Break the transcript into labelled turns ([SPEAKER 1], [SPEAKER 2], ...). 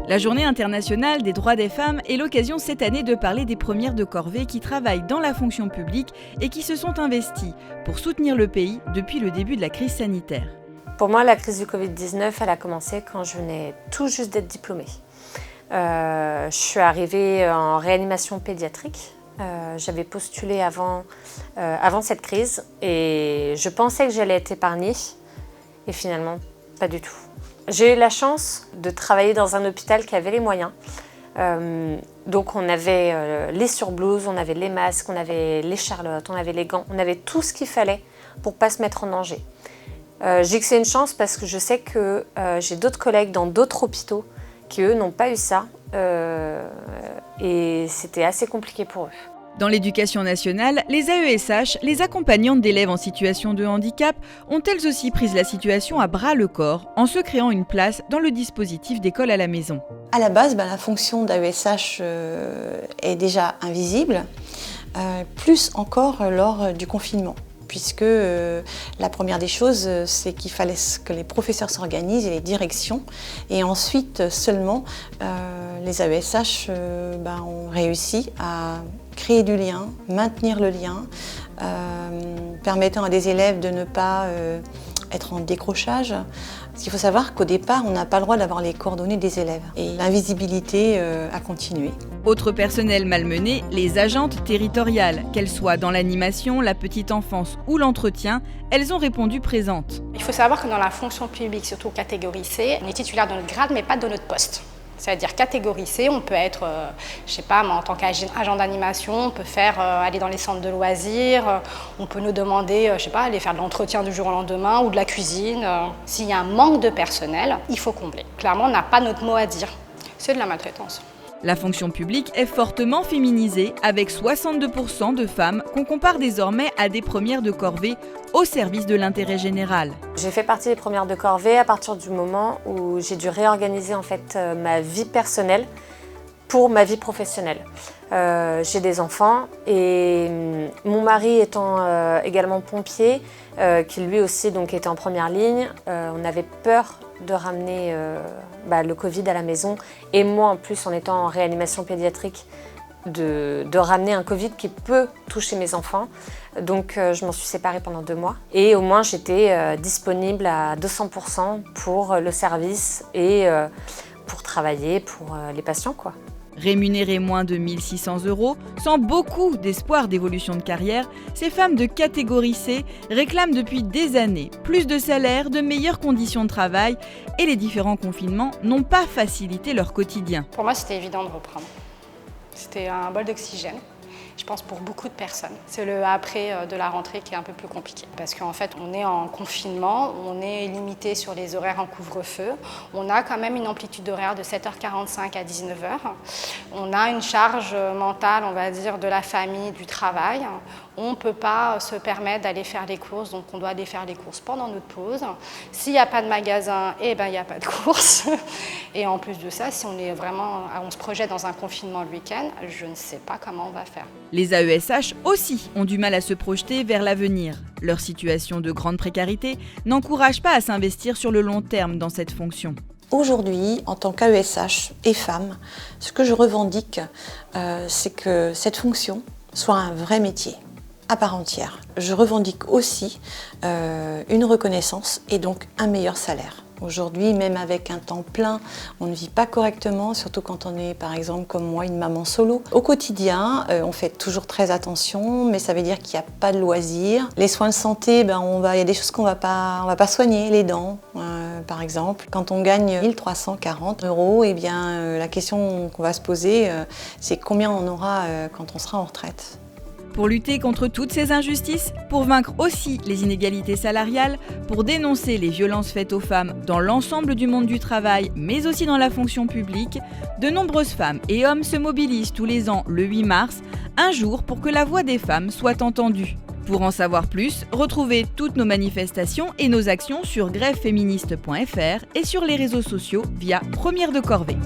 [SPEAKER 1] La Journée internationale des droits des femmes est l'occasion cette année de parler des premières de corvée qui travaillent dans la fonction publique et qui se sont investies pour soutenir le pays depuis le début de la crise sanitaire.
[SPEAKER 2] Pour moi, la crise du Covid-19, elle a commencé quand je venais tout juste d'être diplômée. Je suis arrivée en réanimation pédiatrique. J'avais postulé avant cette crise et je pensais que j'allais être épargnée et finalement, pas du tout. J'ai eu la chance de travailler dans un hôpital qui avait les moyens. Donc on avait les surblouses, on avait les masques, on avait les charlottes, on avait les gants, on avait tout ce qu'il fallait pour ne pas se mettre en danger. Je dis que c'est une chance parce que je sais que j'ai d'autres collègues dans d'autres hôpitaux qui eux n'ont pas eu ça et c'était assez compliqué pour eux.
[SPEAKER 1] Dans l'éducation nationale, les AESH, les accompagnantes d'élèves en situation de handicap, ont elles aussi pris la situation à bras-le-corps en se créant une place dans le dispositif d'école à la maison.
[SPEAKER 3] À la base, la fonction d'AESH est déjà invisible, plus encore lors du confinement. Puisque la première des choses, c'est qu'il fallait que les professeurs s'organisent et les directions. Et ensuite, seulement, les AESH ont réussi à créer du lien, maintenir le lien, permettant à des élèves de ne pas être en décrochage. Parce qu'il faut savoir qu'au départ, on n'a pas le droit d'avoir les coordonnées des élèves. Et l'invisibilité a continué.
[SPEAKER 1] Autre personnel malmené, les agentes territoriales. Qu'elles soient dans l'animation, la petite enfance ou l'entretien, elles ont répondu présentes.
[SPEAKER 4] Il faut savoir que dans la fonction publique, surtout catégorie C, on est titulaire de notre grade mais pas de notre poste. C'est-à-dire catégorie C, on peut être, je sais pas, en tant qu'agent d'animation, on peut aller dans les centres de loisirs, on peut nous demander, je sais pas, aller faire de l'entretien du jour au lendemain ou de la cuisine. S'il y a un manque de personnel, il faut combler. Clairement, on n'a pas notre mot à dire. C'est de la maltraitance.
[SPEAKER 1] La fonction publique est fortement féminisée, avec 62% de femmes qu'on compare désormais à des premières de corvée au service de l'intérêt général.
[SPEAKER 2] J'ai fait partie des premières de corvée à partir du moment où j'ai dû réorganiser en fait ma vie personnelle pour ma vie professionnelle. J'ai des enfants et mon mari étant également pompier, qui lui aussi donc était en première ligne, on avait peur de ramener le Covid à la maison et moi en plus en étant en réanimation pédiatrique de ramener un Covid qui peut toucher mes enfants. Donc je m'en suis séparée pendant 2 mois et au moins j'étais disponible à 200% pour le service et pour travailler pour les patients, quoi.
[SPEAKER 1] Rémunérées moins de 1 600 €, sans beaucoup d'espoir d'évolution de carrière, ces femmes de catégorie C réclament depuis des années plus de salaire, de meilleures conditions de travail et les différents confinements n'ont pas facilité leur quotidien.
[SPEAKER 4] Pour moi, c'était évident de reprendre. C'était un bol d'oxygène. Je pense pour beaucoup de personnes. C'est le après de la rentrée qui est un peu plus compliqué. Parce qu'en fait, on est en confinement, on est limité sur les horaires en couvre-feu. On a quand même une amplitude horaire de 7h45 à 19h. On a une charge mentale, on va dire, de la famille, du travail. On ne peut pas se permettre d'aller faire les courses, donc on doit aller faire les courses pendant notre pause. S'il n'y a pas de magasin, il n'y a pas de courses. Et en plus de ça, si on se projette dans un confinement le week-end, je ne sais pas comment on va faire.
[SPEAKER 1] Les AESH aussi ont du mal à se projeter vers l'avenir. Leur situation de grande précarité n'encourage pas à s'investir sur le long terme dans cette fonction.
[SPEAKER 3] Aujourd'hui, en tant qu'AESH et femme, ce que je revendique, c'est que cette fonction soit un vrai métier à part entière. Je revendique aussi une reconnaissance et donc un meilleur salaire. Aujourd'hui, même avec un temps plein, on ne vit pas correctement, surtout quand on est, par exemple, comme moi, une maman solo. Au quotidien, on fait toujours très attention, mais ça veut dire qu'il n'y a pas de loisirs. Les soins de santé, il y a des choses qu'on va pas soigner, les dents, par exemple. Quand on gagne 1 340 €, la question qu'on va se poser, c'est combien on aura quand on sera en retraite.
[SPEAKER 1] Pour lutter contre toutes ces injustices, pour vaincre aussi les inégalités salariales, pour dénoncer les violences faites aux femmes dans l'ensemble du monde du travail, mais aussi dans la fonction publique, de nombreuses femmes et hommes se mobilisent tous les ans le 8 mars, un jour pour que la voix des femmes soit entendue. Pour en savoir plus, retrouvez toutes nos manifestations et nos actions sur grèveféministe.fr et sur les réseaux sociaux via Première de Corvée.